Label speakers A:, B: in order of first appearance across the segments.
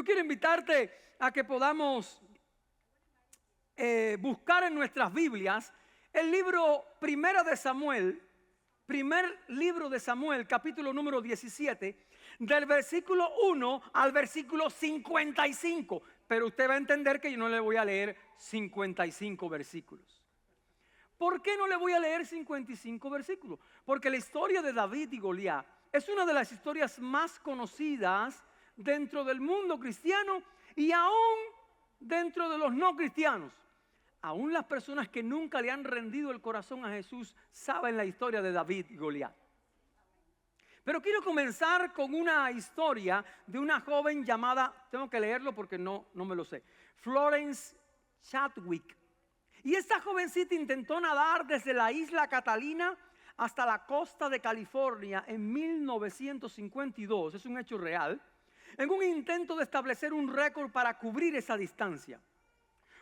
A: quiero invitarte a que podamos buscar en nuestras Biblias el libro primer libro de Samuel, capítulo número 17, del versículo 1 al versículo 55. Pero usted va a entender que yo no le voy a leer 55 versículos. ¿Por qué no le voy a leer 55 versículos? Porque la historia de David y Goliat es una de las historias más conocidas dentro del mundo cristiano y aún dentro de los no cristianos. Aún las personas que nunca le han rendido el corazón a Jesús saben la historia de David y Goliat. Pero quiero comenzar con una historia de una joven llamada, tengo que leerlo porque no me lo sé, Florence Chadwick. Y esta jovencita intentó nadar desde la isla Catalina hasta la costa de California en 1952, es un hecho real, en un intento de establecer un récord para cubrir esa distancia.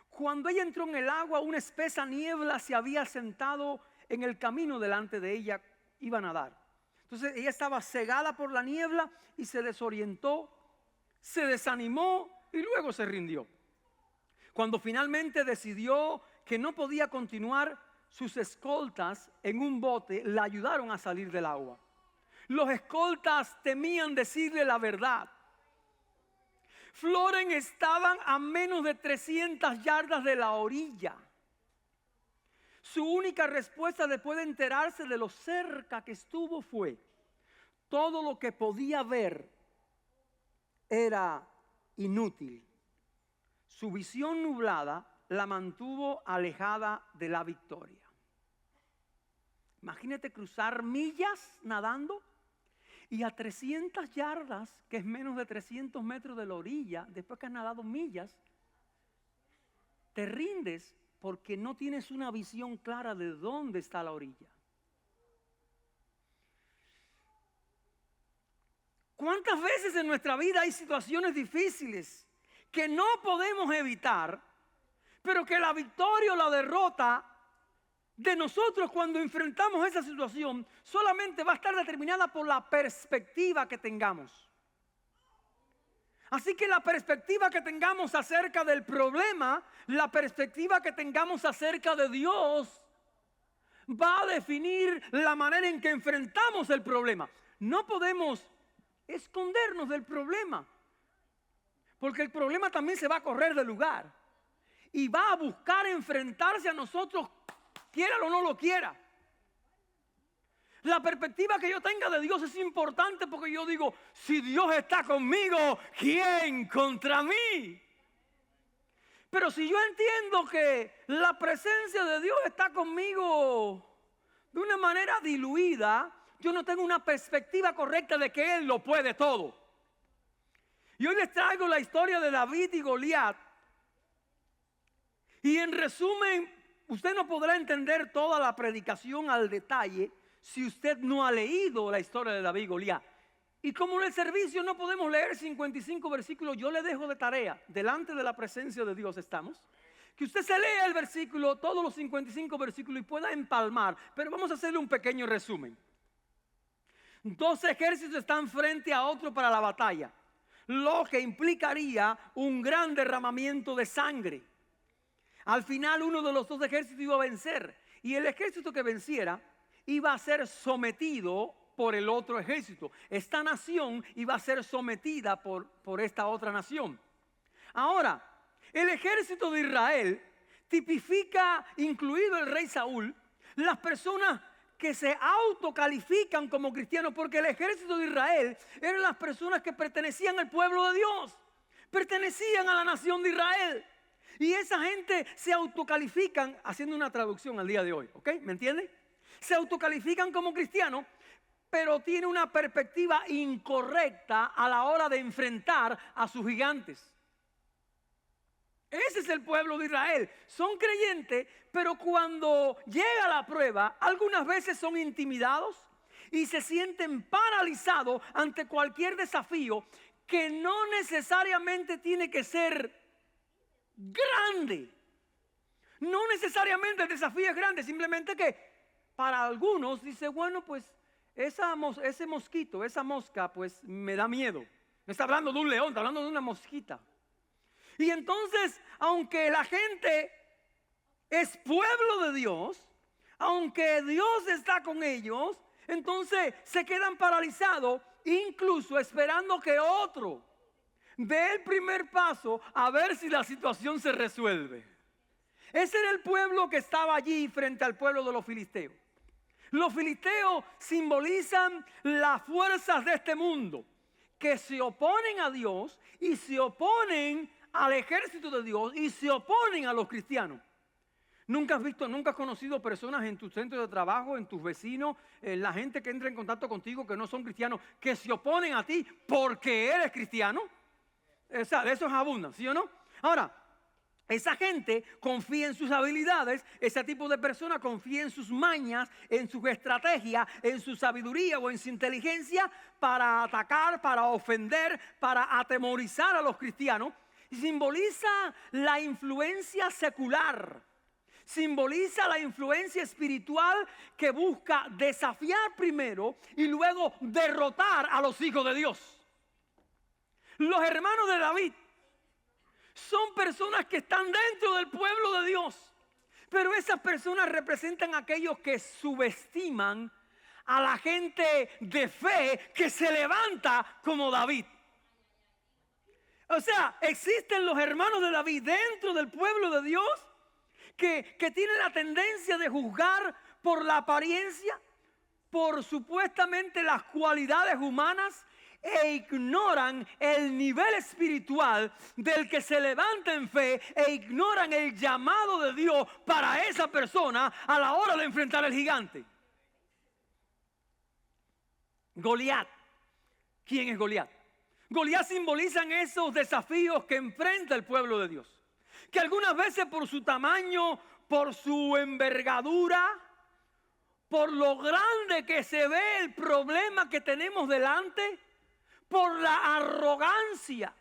A: Cuando ella entró en el agua, una espesa niebla se había sentado en el camino delante de ella, iba a nadar. Entonces ella estaba cegada por la niebla y se desorientó, se desanimó y luego se rindió. Cuando finalmente decidió que no podía continuar, sus escoltas en un bote la ayudaron a salir del agua. Los escoltas temían decirle la verdad. Florence estaban a menos de 300 yardas de la orilla. Su única respuesta después de enterarse de lo cerca que estuvo fue: todo lo que podía ver era inútil. Su visión nublada la mantuvo alejada de la victoria. Imagínate cruzar millas nadando y a 300 yardas, que es menos de 300 metros de la orilla, después que has nadado millas, te rindes porque no tienes una visión clara de dónde está la orilla. ¿Cuántas veces en nuestra vida hay situaciones difíciles que no podemos evitar, pero que la victoria o la derrota de nosotros cuando enfrentamos esa situación solamente va a estar determinada por la perspectiva que tengamos? Así que la perspectiva que tengamos acerca del problema, la perspectiva que tengamos acerca de Dios, va a definir la manera en que enfrentamos el problema. No podemos escondernos del problema, porque el problema también se va a correr del lugar y va a buscar enfrentarse a nosotros, quiera o no lo quiera. La perspectiva que yo tenga de Dios es importante, porque yo digo: si Dios está conmigo, ¿quién contra mí? Pero si yo entiendo que la presencia de Dios está conmigo de una manera diluida, yo no tengo una perspectiva correcta de que Él lo puede todo. Y hoy les traigo la historia de David y Goliat. Y en resumen, usted no podrá entender toda la predicación al detalle si usted no ha leído la historia de David y Goliat. Y como en el servicio no podemos leer 55 versículos, yo le dejo de tarea, delante de la presencia de Dios estamos, que usted se lea el versículo, todos los 55 versículos, y pueda empalmar. Pero vamos a hacerle un pequeño resumen. Dos ejércitos están frente a otro para la batalla, lo que implicaría un gran derramamiento de sangre. Al final uno de los dos ejércitos iba a vencer, y el ejército que venciera iba a ser sometido por el otro ejército. Esta nación iba a ser sometida por esta otra nación. Ahora, el ejército de Israel tipifica, incluido el rey Saúl, las personas que se autocalifican como cristianos, porque el ejército de Israel eran las personas que pertenecían al pueblo de Dios, pertenecían a la nación de Israel. Y esa gente se autocalifican, haciendo una traducción al día de hoy, ¿ok? ¿Me entiende? Se autocalifican como cristianos, pero tienen una perspectiva incorrecta a la hora de enfrentar a sus gigantes. Ese es el pueblo de Israel. Son creyentes, pero cuando llega la prueba, algunas veces son intimidados y se sienten paralizados ante cualquier desafío que no necesariamente tiene que ser grande. No necesariamente el desafío es grande, simplemente que para algunos dice: bueno, pues ese mosquito, esa mosca, pues me da miedo. No está hablando de un león, está hablando de una mosquita. Y entonces, aunque la gente es pueblo de Dios, aunque Dios está con ellos, entonces se quedan paralizados, incluso esperando que otro dé el primer paso a ver si la situación se resuelve. Ese era el pueblo que estaba allí frente al pueblo de los filisteos. Los filisteos simbolizan las fuerzas de este mundo que se oponen a Dios y se oponen al ejército de Dios y se oponen a los cristianos. Nunca has conocido personas en tu centro de trabajo, en tus vecinos, la gente que entra en contacto contigo que no son cristianos, que se oponen a ti porque eres cristiano. O sea, de eso es abundante, ¿sí o no? Ahora, esa gente confía en sus habilidades, ese tipo de persona confía en sus mañas, en sus estrategias, en su sabiduría o en su inteligencia para atacar, para ofender, para atemorizar a los cristianos. Y simboliza la influencia secular, simboliza la influencia espiritual que busca desafiar primero y luego derrotar a los hijos de Dios. Los hermanos de David son personas que están dentro del pueblo de Dios, pero esas personas representan a aquellos que subestiman a la gente de fe que se levanta como David. O sea, existen los hermanos de David dentro del pueblo de Dios que tienen la tendencia de juzgar por la apariencia, por supuestamente las cualidades humanas, e ignoran el nivel espiritual del que se levanta en fe e ignoran el llamado de Dios para esa persona a la hora de enfrentar al gigante. Goliat. ¿Quién es Goliat? Goliat simboliza esos desafíos que enfrenta el pueblo de Dios, que algunas veces por su tamaño, por su envergadura, por lo grande que se ve el problema que tenemos delante, por la arrogancia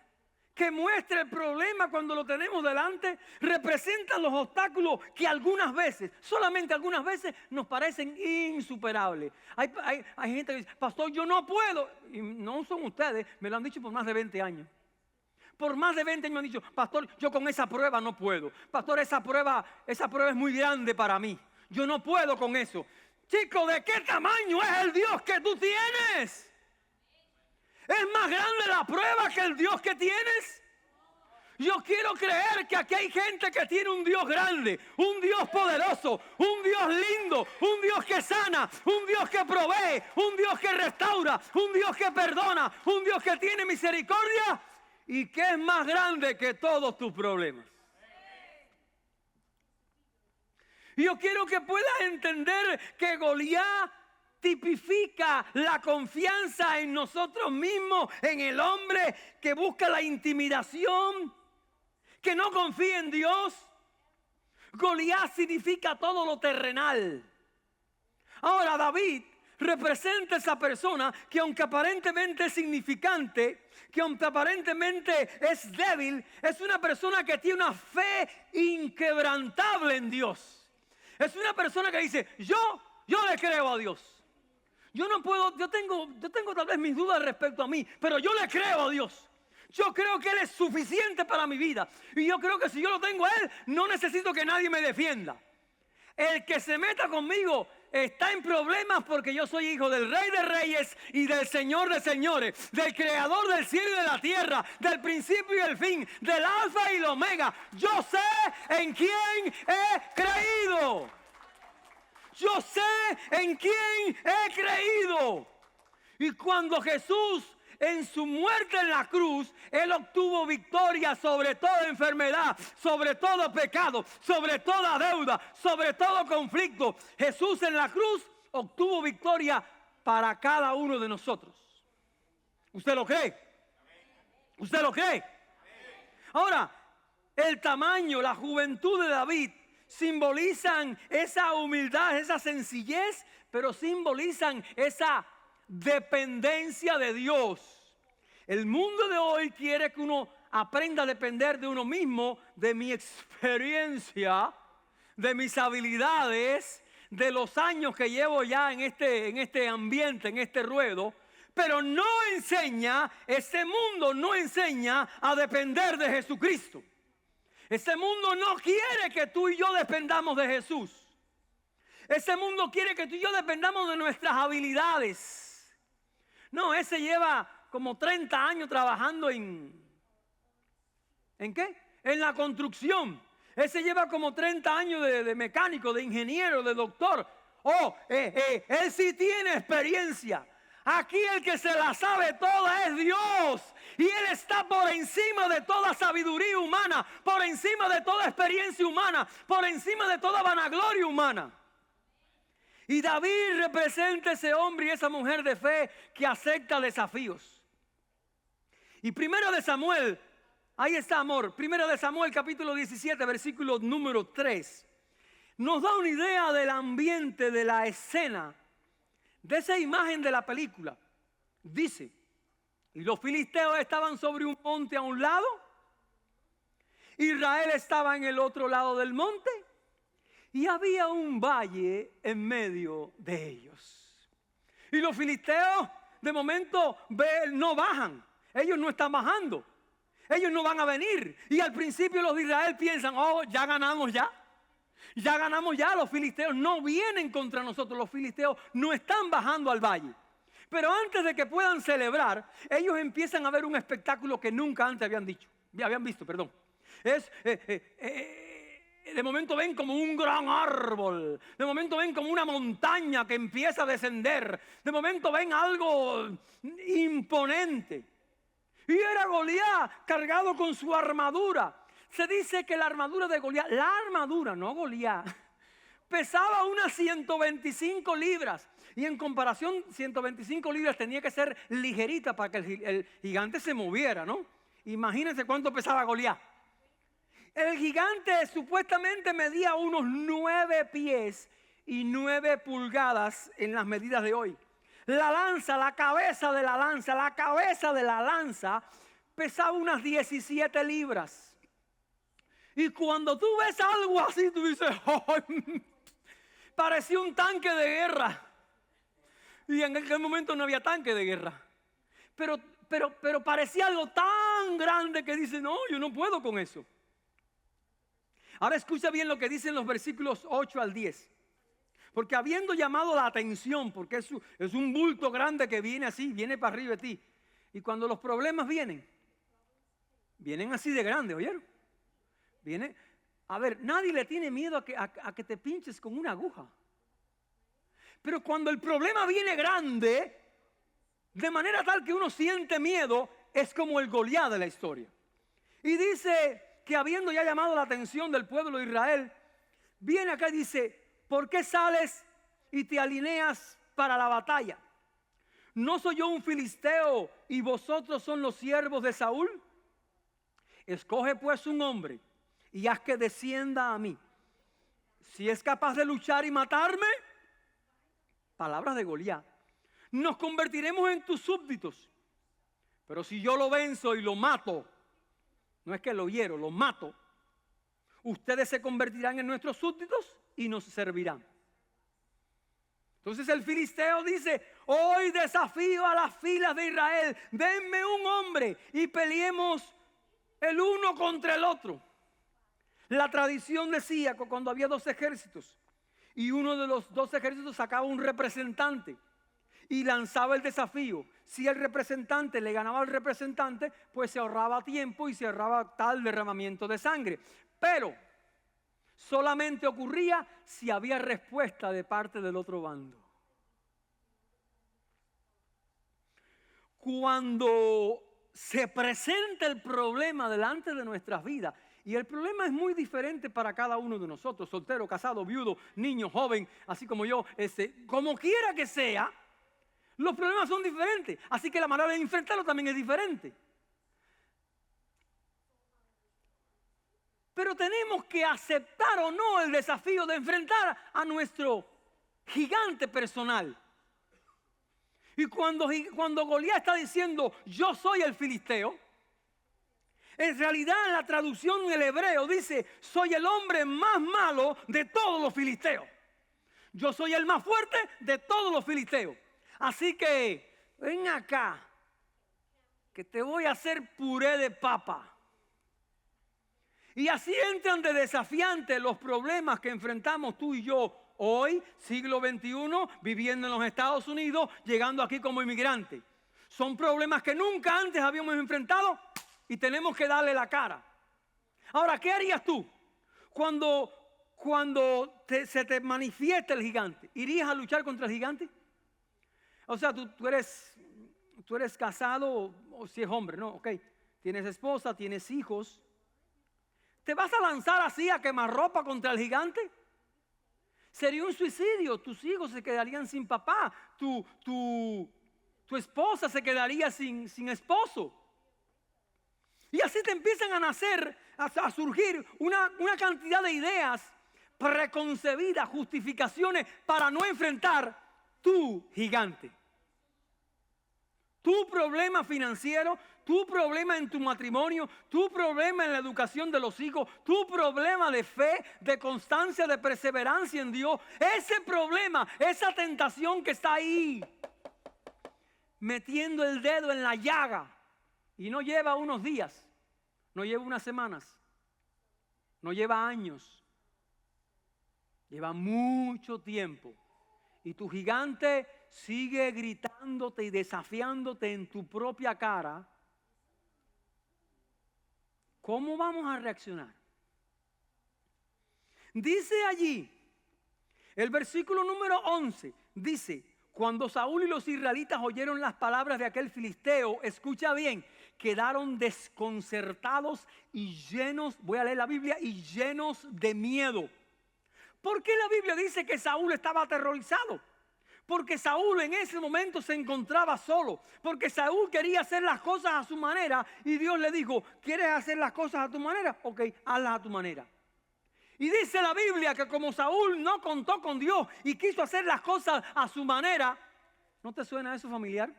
A: que muestra el problema cuando lo tenemos delante, representan los obstáculos que algunas veces, solamente algunas veces, nos parecen insuperables. Hay gente que dice, pastor, yo no puedo. Y no son ustedes, me lo han dicho por más de 20 años. Por más de 20 años me han dicho, pastor, yo con esa prueba no puedo. Pastor, esa prueba es muy grande para mí. Yo no puedo con eso. Chico, ¿de qué tamaño es el Dios que tú tienes? ¿Es más grande la prueba que el Dios que tienes? Yo quiero creer que aquí hay gente que tiene un Dios grande, un Dios poderoso, un Dios lindo, un Dios que sana, un Dios que provee, un Dios que restaura, un Dios que perdona, un Dios que tiene misericordia y que es más grande que todos tus problemas. Yo quiero que puedas entender que Goliat tipifica la confianza en nosotros mismos, en el hombre que busca la intimidación, que no confía en Dios. Goliat significa todo lo terrenal. Ahora David representa esa persona que aunque aparentemente es significante, que aunque aparentemente es débil, es una persona que tiene una fe inquebrantable en Dios. Es una persona que dice, yo le creo a Dios. Yo no puedo, yo tengo tal vez mis dudas respecto a mí, pero yo le creo a Dios. Yo creo que Él es suficiente para mi vida. Y yo creo que si yo lo tengo a Él, no necesito que nadie me defienda. El que se meta conmigo está en problemas porque yo soy hijo del Rey de Reyes y del Señor de Señores, del Creador del cielo y de la tierra, del principio y el fin, del Alfa y el Omega. Yo sé en quién he creído. Yo sé en quién he creído. Y cuando Jesús en su muerte en la cruz, Él obtuvo victoria sobre toda enfermedad, sobre todo pecado, sobre toda deuda, sobre todo conflicto. Jesús en la cruz obtuvo victoria para cada uno de nosotros. ¿Usted lo cree? ¿Usted lo cree? Ahora, el tamaño, la juventud de David simbolizan esa humildad, esa sencillez, pero simbolizan esa dependencia de Dios. El mundo de hoy quiere que uno aprenda a depender de uno mismo, de mi experiencia, de mis habilidades, de los años que llevo ya en este ambiente, en este ruedo. Pero no enseña, este mundo no enseña a depender de Jesucristo. Este mundo no quiere que tú y yo dependamos de Jesús. Este mundo quiere que tú y yo dependamos de nuestras habilidades. No, ese lleva como 30 años trabajando ¿en qué? En la construcción. Ese lleva como 30 años de mecánico, de ingeniero, de doctor. Él sí tiene experiencia. Aquí el que se la sabe toda es Dios. Y Él está por encima de toda sabiduría humana, por encima de toda experiencia humana, por encima de toda vanagloria humana. Y David representa ese hombre y esa mujer de fe que acepta desafíos. Y primero de Samuel, ahí está, amor. Primero de Samuel, capítulo 17, versículo número 3. Nos da una idea del ambiente, de la escena, de esa imagen de la película. Dice, y los filisteos estaban sobre un monte a un lado, Israel estaba en el otro lado del monte, y había un valle en medio de ellos. Y los filisteos de momento no bajan, ellos no están bajando, ellos no van a venir. Y al principio los de Israel piensan, ya ganamos ya. Ya ganamos ya, los filisteos no vienen contra nosotros, los filisteos no están bajando al valle. Pero antes de que puedan celebrar, ellos empiezan a ver un espectáculo que nunca antes habían visto. De momento ven como un gran árbol, de momento ven como una montaña que empieza a descender, de momento ven algo imponente. Y era Goliat cargado con su armadura. Se dice que la armadura de Goliat, la armadura, no Goliat, pesaba unas 125 libras. Y en comparación, 125 libras tenía que ser ligerita para que el gigante se moviera, ¿no? Imagínense cuánto pesaba Goliat. El gigante supuestamente medía unos 9 pies y 9 pulgadas en las medidas de hoy. La lanza, la cabeza de la lanza pesaba unas 17 libras. Y cuando tú ves algo así, tú dices, parecía un tanque de guerra. Y en aquel momento no había tanque de guerra. Pero parecía algo tan grande que dice, no, yo no puedo con eso. Ahora escucha bien lo que dicen los versículos 8 al 10. Porque habiendo llamado la atención, porque es un bulto grande que viene así, viene para arriba de ti. Y cuando los problemas vienen así de grandes, ¿oyeron? Nadie le tiene miedo a que te pinches con una aguja. Pero cuando el problema viene grande, de manera tal que uno siente miedo, es como el Goliat de la historia. Y dice que habiendo ya llamado la atención del pueblo de Israel, viene acá y dice, ¿por qué sales y te alineas para la batalla? ¿No soy yo un filisteo y vosotros son los siervos de Saúl? Escoge pues un hombre y haz que descienda a mí. Si es capaz de luchar y matarme, palabras de Goliat, nos convertiremos en tus súbditos. Pero si yo lo venzo y lo mato, no es que lo hiero, lo mato, ustedes se convertirán en nuestros súbditos y nos servirán. Entonces el filisteo dice, hoy desafío a las filas de Israel, denme un hombre y peleemos el uno contra el otro. La tradición decía que cuando había 2 ejércitos y uno de los 2 ejércitos sacaba un representante y lanzaba el desafío, si el representante le ganaba al representante, pues se ahorraba tiempo y se ahorraba tal derramamiento de sangre. Pero solamente ocurría si había respuesta de parte del otro bando. Cuando se presenta el problema delante de nuestras vidas, y el problema es muy diferente para cada uno de nosotros, soltero, casado, viudo, niño, joven, así como yo, como quiera que sea, los problemas son diferentes, así que la manera de enfrentarlo también es diferente. Pero tenemos que aceptar o no el desafío de enfrentar a nuestro gigante personal. Y cuando Goliat está diciendo, yo soy el filisteo, en realidad en la traducción en el hebreo dice, soy el hombre más malo de todos los filisteos. Yo soy el más fuerte de todos los filisteos. Así que ven acá, que te voy a hacer puré de papa. Y así entran de desafiantes los problemas que enfrentamos tú y yo hoy, siglo XXI, viviendo en los Estados Unidos, llegando aquí como inmigrantes. Son problemas que nunca antes habíamos enfrentado y tenemos que darle la cara. Ahora, ¿qué harías tú cuando se te manifiesta el gigante? ¿Irías a luchar contra el gigante? O sea, tú eres casado o si es hombre, ¿no? Ok, tienes esposa, tienes hijos. ¿Te vas a lanzar así a quemarropa contra el gigante? Sería un suicidio. Tus hijos se quedarían sin papá. Tu esposa se quedaría sin esposo. Y así te empiezan a nacer, a surgir una cantidad de ideas preconcebidas, justificaciones para no enfrentar tu gigante. Tu problema financiero, tu problema en tu matrimonio, tu problema en la educación de los hijos, tu problema de fe, de constancia, de perseverancia en Dios. Ese problema, esa tentación que está ahí, metiendo el dedo en la llaga. Y no lleva unos días, no lleva unas semanas, no lleva años, lleva mucho tiempo. Y tu gigante sigue gritándote y desafiándote en tu propia cara. ¿Cómo vamos a reaccionar? Dice allí, el versículo número 11, dice, cuando Saúl y los israelitas oyeron las palabras de aquel filisteo, escucha bien, quedaron desconcertados y llenos, voy a leer la Biblia, y llenos de miedo. ¿Por qué la Biblia dice que Saúl estaba aterrorizado? Porque Saúl en ese momento se encontraba solo. Porque Saúl quería hacer las cosas a su manera. Y Dios le dijo, ¿quieres hacer las cosas a tu manera? Ok, hazlas a tu manera. Y dice la Biblia que como Saúl no contó con Dios y quiso hacer las cosas a su manera. ¿No te suena eso familiar?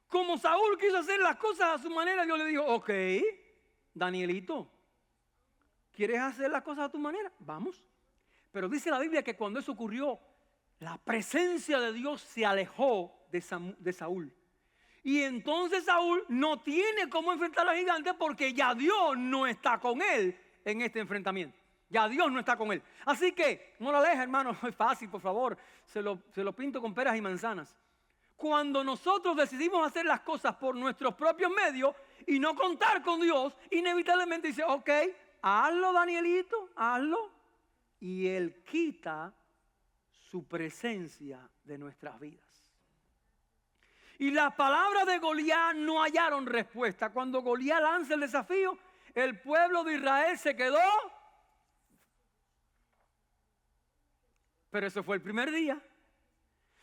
A: Como Saúl quiso hacer las cosas a su manera, Dios le dijo, ok, Danielito, ¿quieres hacer las cosas a tu manera? Vamos. Pero dice la Biblia que cuando eso ocurrió, la presencia de Dios se alejó de Saúl. Y entonces Saúl no tiene cómo enfrentar al gigante porque ya Dios no está con él en este enfrentamiento. Ya Dios no está con él. Así que, no la alejes, hermano, es fácil, por favor. Se lo pinto con peras y manzanas. Cuando nosotros decidimos hacer las cosas por nuestros propios medios y no contar con Dios, inevitablemente dice, ok, hazlo, Danielito, hazlo. Y Él quita su presencia de nuestras vidas. Y las palabras de Goliat no hallaron respuesta. Cuando Goliat lanza el desafío, el pueblo de Israel se quedó. Pero eso fue el primer día.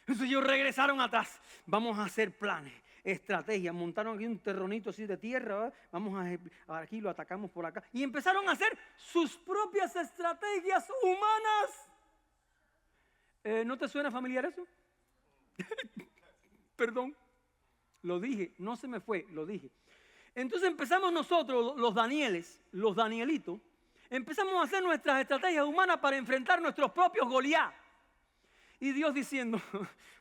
A: Entonces ellos regresaron atrás. Vamos a hacer planes, estrategias. Montaron aquí un terronito así de tierra. ¿verdad? Vamos a aquí, lo atacamos por acá. Y empezaron a hacer sus propias estrategias humanas. ¿No te suena familiar eso? Perdón. Lo dije, no se me fue, lo dije. Entonces empezamos nosotros, los Danielitos, empezamos a hacer nuestras estrategias humanas para enfrentar nuestros propios Goliat. Y Dios diciendo,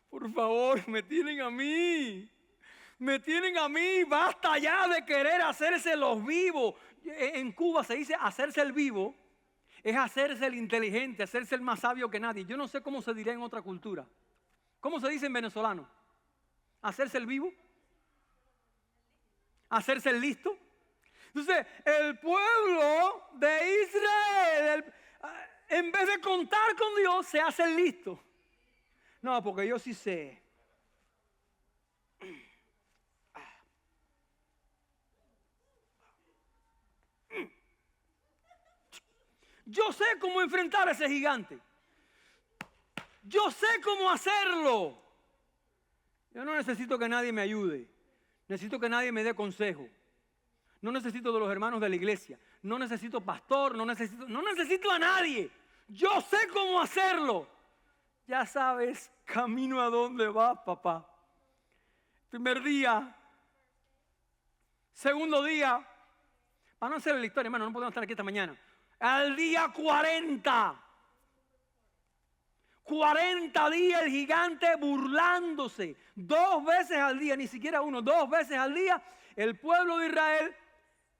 A: por favor, me tienen a mí, basta ya de querer hacerse los vivos. En Cuba se dice hacerse el vivo, es hacerse el inteligente, hacerse el más sabio que nadie. Yo no sé cómo se dirá en otra cultura. ¿Cómo se dice en venezolano? ¿Hacerse el vivo? ¿Hacerse el listo? Entonces, el pueblo de Israel, en vez de contar con Dios, se hace el listo. No, porque yo sí sé. Yo sé cómo enfrentar a ese gigante. Yo sé cómo hacerlo. Yo no necesito que nadie me ayude. Necesito que nadie me dé consejo. No necesito de los hermanos de la iglesia. No necesito pastor. No necesito a nadie. Yo sé cómo hacerlo. Ya sabes, camino a dónde vas, papá. Primer día. Segundo día. Para no hacer la historia, hermano, no podemos estar aquí esta mañana. Al día 40. 40 días el gigante burlándose. 2 veces al día, ni siquiera uno, 2 veces al día, el pueblo de Israel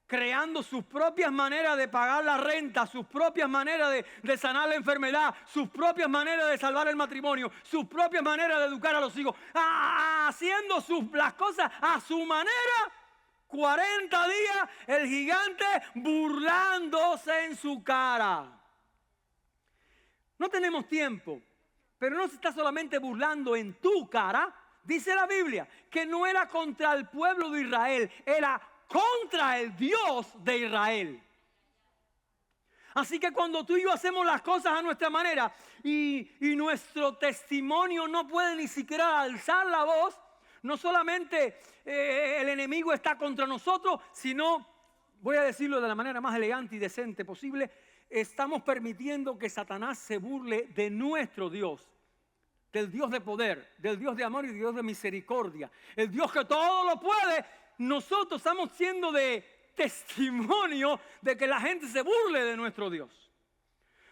A: creando sus propias maneras de pagar la renta, sus propias maneras de sanar la enfermedad, sus propias maneras de salvar el matrimonio, sus propias maneras de educar a los hijos, haciendo las cosas a su manera. 40 días el gigante burlándose en su cara. No tenemos tiempo, pero no se está solamente burlando en tu cara. Dice la Biblia que no era contra el pueblo de Israel, era contra el Dios de Israel. Así que cuando tú y yo hacemos las cosas a nuestra manera y nuestro testimonio no puede ni siquiera alzar la voz, no solamente el enemigo está contra nosotros, sino, voy a decirlo de la manera más elegante y decente posible, estamos permitiendo que Satanás se burle de nuestro Dios, del Dios de poder, del Dios de amor y Dios de misericordia, el Dios que todo lo puede. Nosotros estamos siendo de testimonio de que la gente se burle de nuestro Dios.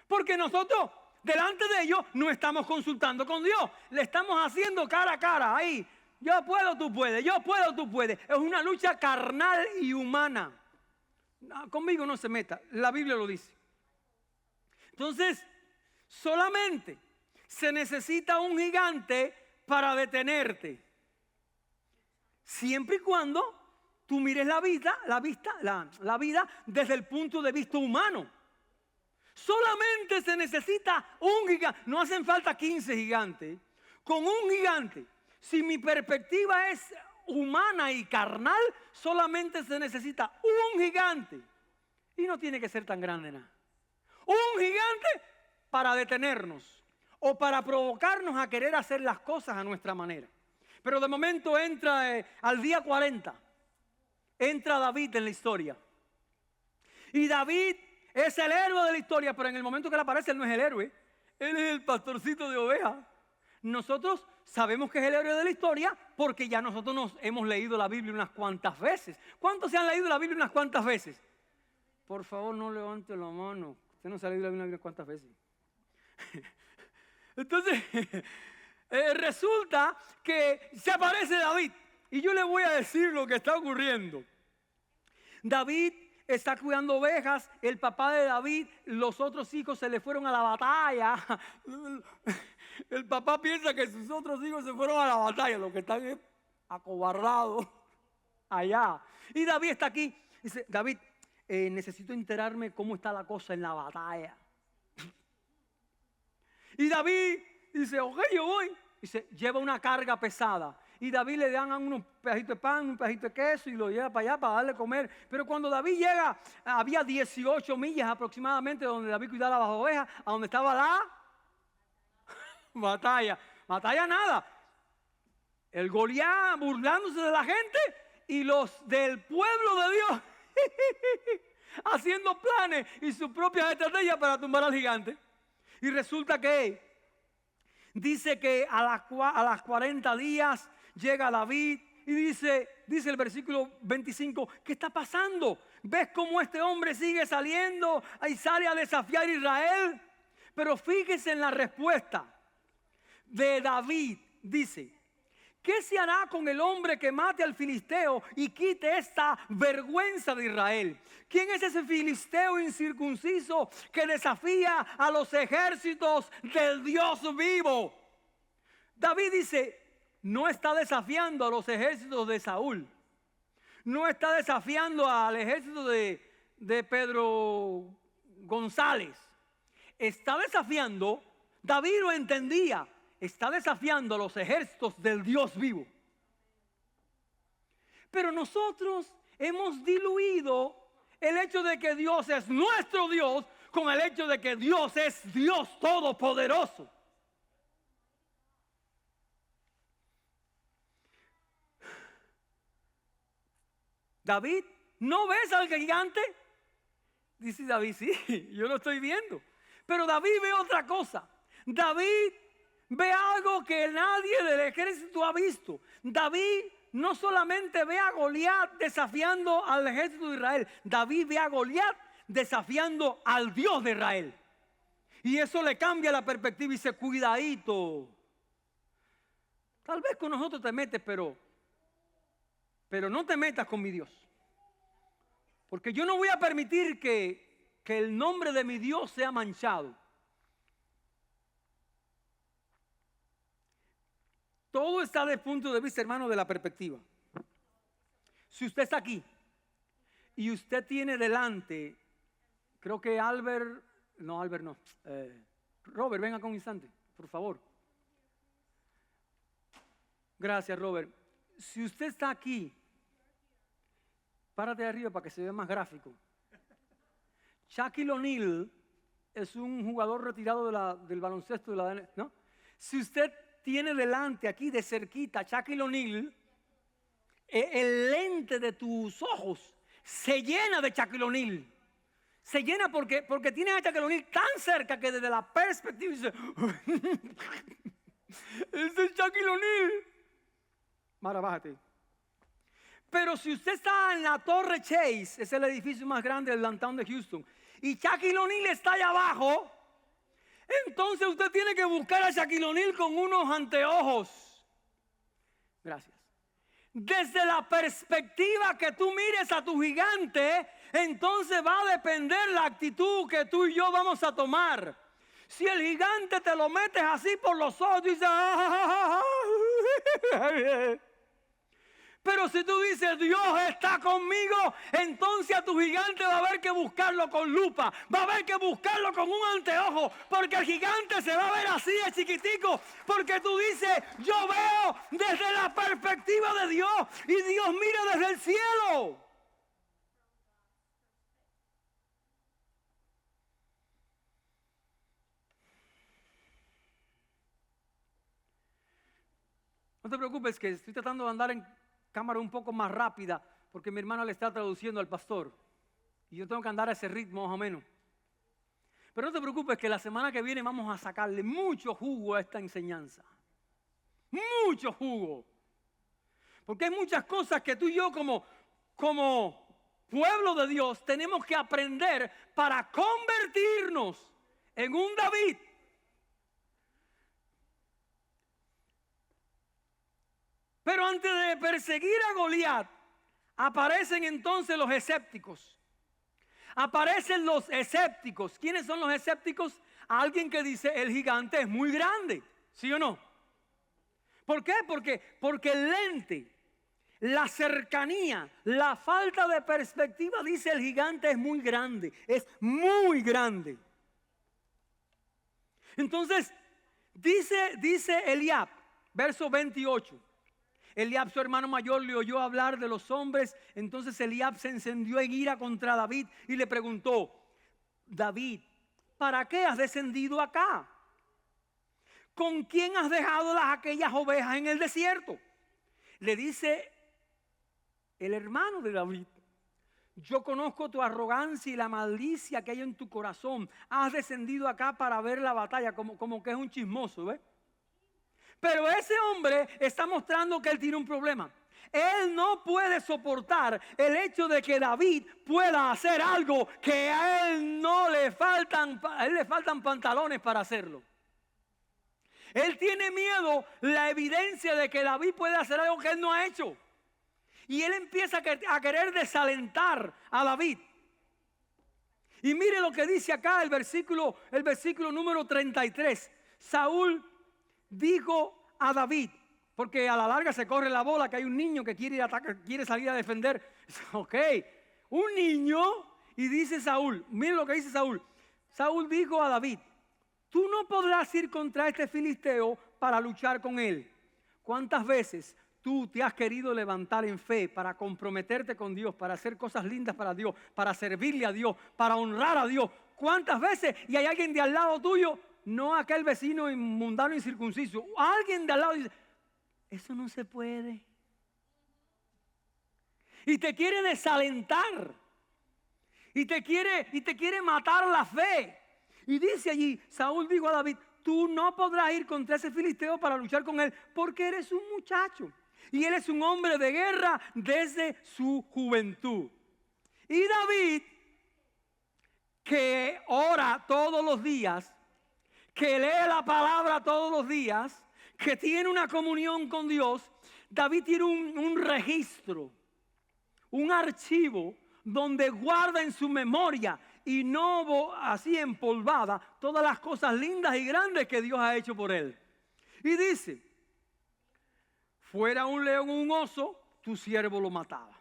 A: Porque nosotros, delante de ellos, no estamos consultando con Dios. Le estamos haciendo cara a cara, ahí. Yo puedo, tú puedes, yo puedo, tú puedes. Es una lucha carnal y humana. No, conmigo no se meta, la Biblia lo dice. Entonces, solamente se necesita un gigante para detenerte. Siempre y cuando tú mires la vida desde el punto de vista humano. Solamente se necesita un gigante. No hacen falta 15 gigantes. Con un gigante, si mi perspectiva es humana y carnal, solamente se necesita un gigante. Y no tiene que ser tan grande nada. Un gigante para detenernos o para provocarnos a querer hacer las cosas a nuestra manera. Pero de momento entra al día 40, entra David en la historia. Y David es el héroe de la historia, pero en el momento que le aparece, él no es el héroe. Él es el pastorcito de ovejas. Nosotros sabemos que es el héroe de la historia porque ya nosotros nos hemos leído la Biblia unas cuantas veces. ¿Cuántos se han leído la Biblia unas cuantas veces? Por favor, no levante la mano. Usted no se ha leído la Biblia unas cuantas veces. Entonces, resulta que se aparece David. Y yo le voy a decir lo que está ocurriendo. David está cuidando ovejas. El papá de David, los otros hijos se le fueron a la batalla. El papá piensa que sus otros hijos se fueron a la batalla. Los que están acobardados allá. Y David está aquí. Dice, David, necesito enterarme cómo está la cosa en la batalla. Y David dice, ok, yo voy. Dice, lleva una carga pesada. Y David le dan unos pedacitos de pan, un pedacito de queso y lo lleva para allá para darle a comer. Pero cuando David llega, había 18 millas aproximadamente donde David cuidaba las ovejas, a donde estaba la batalla. Batalla nada. El Goliat burlándose de la gente y los del pueblo de Dios haciendo planes y sus propias estrategias para tumbar al gigante. Y resulta que dice que a las 40 días llega David y dice el versículo 25, ¿qué está pasando? ¿Ves cómo este hombre sigue saliendo y sale a desafiar a Israel? Pero fíjese en la respuesta de David. Dice, ¿qué se hará con el hombre que mate al filisteo y quite esta vergüenza de Israel? ¿Quién es ese filisteo incircunciso que desafía a los ejércitos del Dios vivo? David dice, no está desafiando a los ejércitos de Saúl. No está desafiando al ejército de Pedro González. Está desafiando, David lo entendía, está desafiando a los ejércitos del Dios vivo. Pero nosotros hemos diluido el hecho de que Dios es nuestro Dios con el hecho de que Dios es Dios todopoderoso. David, ¿no ves al gigante? Dice David, sí, yo lo estoy viendo. Pero David ve otra cosa. David ve algo que nadie del ejército ha visto. David no solamente ve a Goliat desafiando al ejército de Israel. David ve a Goliat desafiando al Dios de Israel. Y eso le cambia la perspectiva y dice, cuidadito. Tal vez con nosotros te metes, pero no te metas con mi Dios. Porque yo no voy a permitir que el nombre de mi Dios sea manchado. Todo está desde el punto de vista, hermano, de la perspectiva. Si usted está aquí y usted tiene delante, creo que Robert, venga con un instante, por favor. Gracias, Robert. Si usted está aquí, párate de arriba para que se vea más gráfico. Shaquille O'Neal es un jugador retirado del baloncesto ¿no? Si usted tiene delante aquí de cerquita Shaquille O'Neal, el lente de tus ojos se llena de Shaquille O'Neal. Se llena porque tiene a Shaquille O'Neal tan cerca que desde la perspectiva dice, ese es Shaquille O'Neal. Mara, bájate. Pero si usted está en la Torre Chase, es el edificio más grande del downtown de Houston, y Shaquille O'Neal está allá abajo, entonces usted tiene que buscar a Shaquille O'Neal con unos anteojos. Gracias. Desde la perspectiva que tú mires a tu gigante, entonces va a depender la actitud que tú y yo vamos a tomar. Si el gigante te lo metes así por los ojos, dices, pero si tú dices, Dios está conmigo, entonces a tu gigante va a haber que buscarlo con lupa, va a haber que buscarlo con un anteojo, porque el gigante se va a ver así de chiquitico, porque tú dices, yo veo desde la perspectiva de Dios y Dios mira desde el cielo. No te preocupes que estoy tratando de andar en cámara un poco más rápida porque mi hermano le está traduciendo al pastor y yo tengo que andar a ese ritmo más o menos. Pero no te preocupes que la semana que viene vamos a sacarle mucho jugo a esta enseñanza. Mucho jugo. Porque hay muchas cosas que tú y yo como pueblo de Dios tenemos que aprender para convertirnos en un David. Pero antes de perseguir a Goliat, aparecen entonces los escépticos. Aparecen los escépticos. ¿Quiénes son los escépticos? Alguien que dice, el gigante es muy grande. ¿Sí o no? ¿Por qué? Porque el lente, la cercanía, la falta de perspectiva, dice el gigante es muy grande. Es muy grande. Entonces, dice Eliab, verso 28. Eliab, su hermano mayor, le oyó hablar de los hombres. Entonces Eliab se encendió en ira contra David y le preguntó, David, ¿para qué has descendido acá? ¿Con quién has dejado aquellas ovejas en el desierto? Le dice el hermano de David, yo conozco tu arrogancia y la malicia que hay en tu corazón. Has descendido acá para ver la batalla, como que es un chismoso, ¿ves? Pero ese hombre está mostrando que él tiene un problema. Él no puede soportar el hecho de que David pueda hacer algo que a él le faltan pantalones para hacerlo. Él tiene miedo, la evidencia de que David puede hacer algo que él no ha hecho. Y él empieza a querer desalentar a David. Y mire lo que dice acá el versículo número 33. Saúl dijo a David, porque a la larga se corre la bola que hay un niño que quiere ir a atacar, quiere salir a defender. Ok, un niño, y dice Saúl, mire lo que dice Saúl. Saúl dijo a David, tú no podrás ir contra este filisteo para luchar con él. ¿Cuántas veces tú te has querido levantar en fe para comprometerte con Dios, para hacer cosas lindas para Dios, para servirle a Dios, para honrar a Dios? ¿Cuántas veces? Y hay alguien de al lado tuyo, no aquel vecino mundano incircunciso, alguien de al lado dice, eso no se puede. Y te quiere desalentar. Y te quiere matar la fe. Y dice allí, Saúl dijo a David, tú no podrás ir contra ese filisteo para luchar con él, porque eres un muchacho. Y él es un hombre de guerra desde su juventud. Y David, que ora todos los días, que lee la palabra todos los días, que tiene una comunión con Dios, David tiene un registro, un archivo donde guarda en su memoria y no así empolvada todas las cosas lindas y grandes que Dios ha hecho por él. Y dice, fuera un león o un oso, tu siervo lo mataba.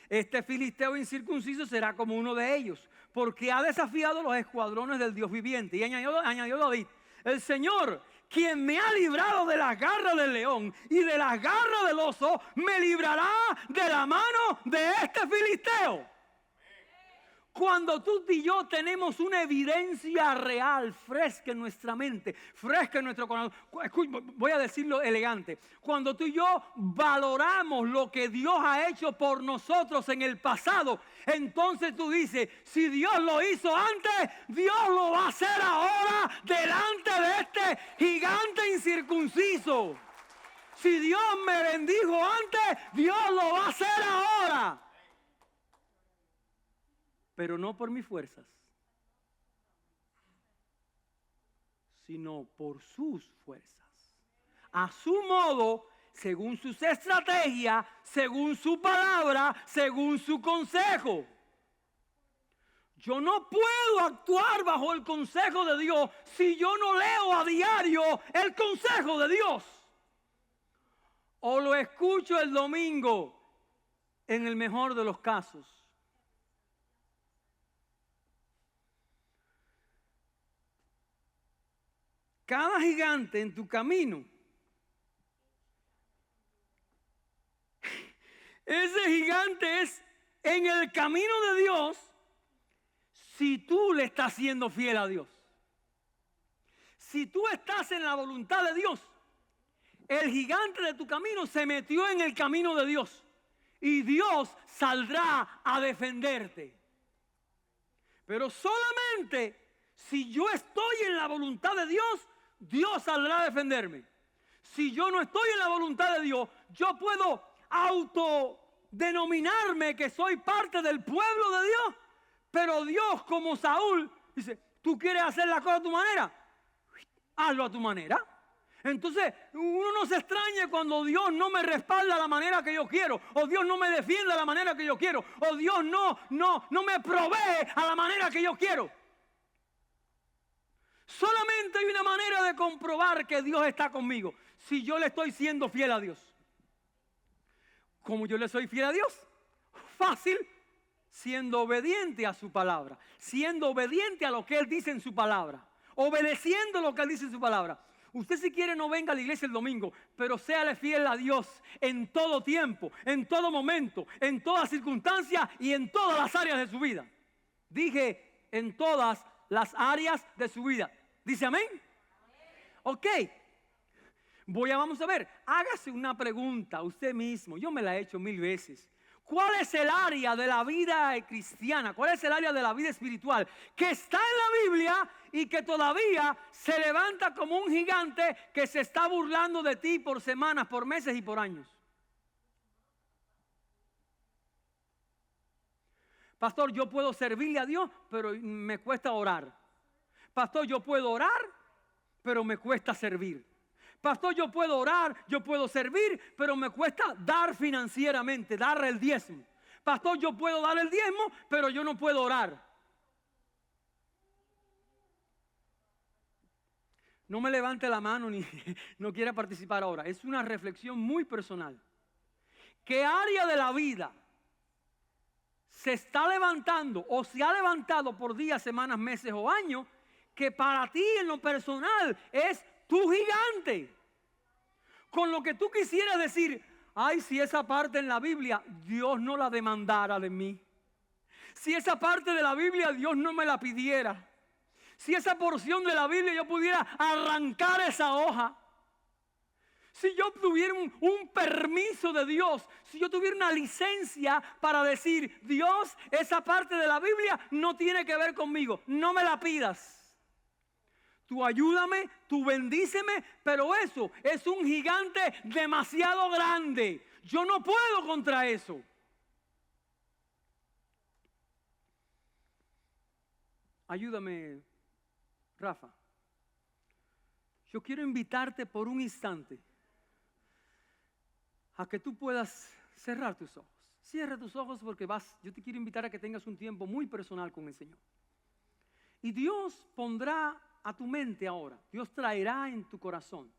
A: Este filisteo incircunciso será como uno de ellos, porque ha desafiado los escuadrones del Dios viviente. Y añadió David, el Señor, quien me ha librado de las garras del león y de las garras del oso, me librará de la mano de este filisteo. Cuando tú y yo tenemos una evidencia real, fresca en nuestra mente, fresca en nuestro corazón, voy a decirlo elegante, cuando tú y yo valoramos lo que Dios ha hecho por nosotros en el pasado, entonces tú dices, si Dios lo hizo antes, Dios lo va a hacer ahora delante de este gigante incircunciso. Si Dios me bendijo antes, Dios lo va a hacer ahora. Pero no por mis fuerzas, sino por sus fuerzas. A su modo, según sus estrategias, según su palabra, según su consejo. Yo no puedo actuar bajo el consejo de Dios si yo no leo a diario el consejo de Dios. O lo escucho el domingo, en el mejor de los casos. Cada gigante en tu camino, ese gigante es en el camino de Dios si tú le estás siendo fiel a Dios. Si tú estás en la voluntad de Dios, el gigante de tu camino se metió en el camino de Dios y Dios saldrá a defenderte. Pero solamente si yo estoy en la voluntad de Dios, Dios saldrá a defenderme. Si yo no estoy en la voluntad de Dios, yo puedo autodenominarme que soy parte del pueblo de Dios, pero Dios, como Saúl, dice, ¿tú quieres hacer la cosa a tu manera? Hazlo a tu manera. Entonces, uno no se extraña cuando Dios no me respalda a la manera que yo quiero, o Dios no me defiende a la manera que yo quiero, o Dios no me provee a la manera que yo quiero. Solamente hay una manera de comprobar que Dios está conmigo, si yo le estoy siendo fiel a Dios. ¿Cómo yo le soy fiel a Dios? Fácil, siendo obediente a su palabra, siendo obediente a lo que Él dice en su palabra, obedeciendo lo que Él dice en su palabra. Usted si quiere no venga a la iglesia el domingo, pero séale fiel a Dios en todo tiempo, en todo momento, en todas circunstancias y en todas las áreas de su vida. Dije en todas las áreas de su vida. ¿Dice amén? Ok. Vamos a ver. Hágase una pregunta usted mismo. Yo me la he hecho 1000 veces. ¿Cuál es el área de la vida cristiana? ¿Cuál es el área de la vida espiritual que está en la Biblia y que todavía se levanta como un gigante que se está burlando de ti por semanas, por meses y por años? Pastor, yo puedo servirle a Dios, pero me cuesta orar. Pastor, yo puedo orar, pero me cuesta servir. Pastor, yo puedo orar, yo puedo servir, pero me cuesta dar financieramente, dar el diezmo. Pastor, yo puedo dar el diezmo, pero yo no puedo orar. No me levante la mano ni no quiera participar ahora. Es una reflexión muy personal. ¿Qué área de la vida se está levantando o se ha levantado por días, semanas, meses o años que para ti en lo personal es tu gigante? Con lo que tú quisieras decir, ay, si esa parte en la Biblia Dios no la demandara de mí. Si esa parte de la Biblia Dios no me la pidiera. Si esa porción de la Biblia yo pudiera arrancar esa hoja. Si yo tuviera un permiso de Dios, si yo tuviera una licencia para decir, Dios, esa parte de la Biblia no tiene que ver conmigo, no me la pidas. Tú ayúdame, tú bendíceme, pero eso es un gigante demasiado grande. Yo no puedo contra eso. Ayúdame, Rafa. Yo quiero invitarte por un instante a que tú puedas cerrar tus ojos. Cierra tus ojos porque yo te quiero invitar a que tengas un tiempo muy personal con el Señor. Y Dios pondrá a tu mente ahora, Dios traerá en tu corazón,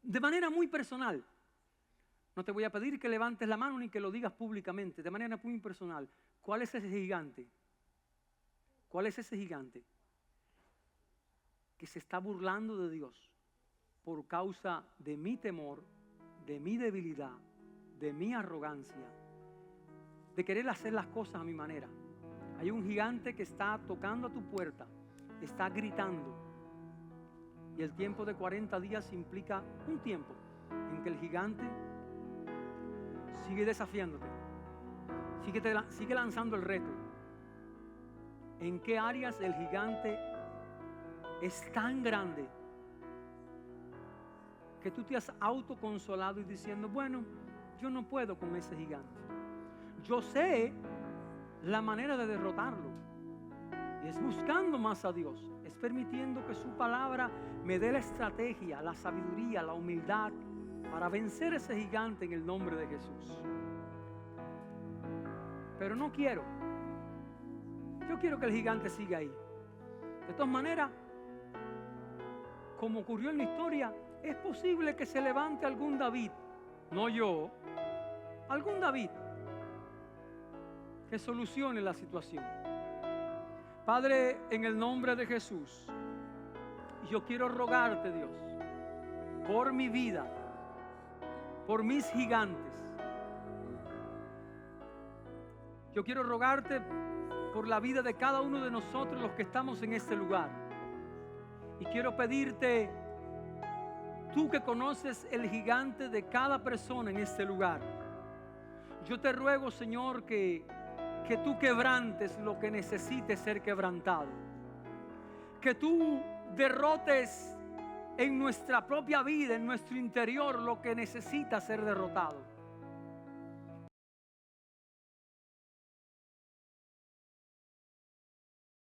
A: de manera muy personal. No te voy a pedir que levantes la mano ni que lo digas públicamente, de manera muy personal. ¿Cuál es ese gigante? ¿Cuál es ese gigante que se está burlando de Dios por causa de mi temor, de mi debilidad, de mi arrogancia, de querer hacer las cosas a mi manera? Hay un gigante que está tocando a tu puerta, está gritando. Y el tiempo de 40 días implica un tiempo en que el gigante sigue desafiándote, sigue lanzando el reto. ¿En qué áreas el gigante es tan grande que tú te has autoconsolado y diciendo, bueno, yo no puedo con ese gigante? Yo sé la manera de derrotarlo, y es buscando más a Dios, es permitiendo que su palabra me dé la estrategia, la sabiduría, la humildad para vencer ese gigante en el nombre de Jesús. Pero no quiero. Yo quiero que el gigante siga ahí. De todas maneras, como ocurrió en la historia, es posible que se levante algún David, no yo, algún David que solucione la situación. Padre, en el nombre de Jesús, yo quiero rogarte, Dios, por mi vida, por mis gigantes. Yo quiero rogarte por la vida de cada uno de nosotros los que estamos en este lugar. Y quiero pedirte, tú que conoces el gigante de cada persona en este lugar, yo te ruego, Señor, que tú quebrantes lo que necesite ser quebrantado. Que tú derrotes en nuestra propia vida, en nuestro interior, lo que necesita ser derrotado.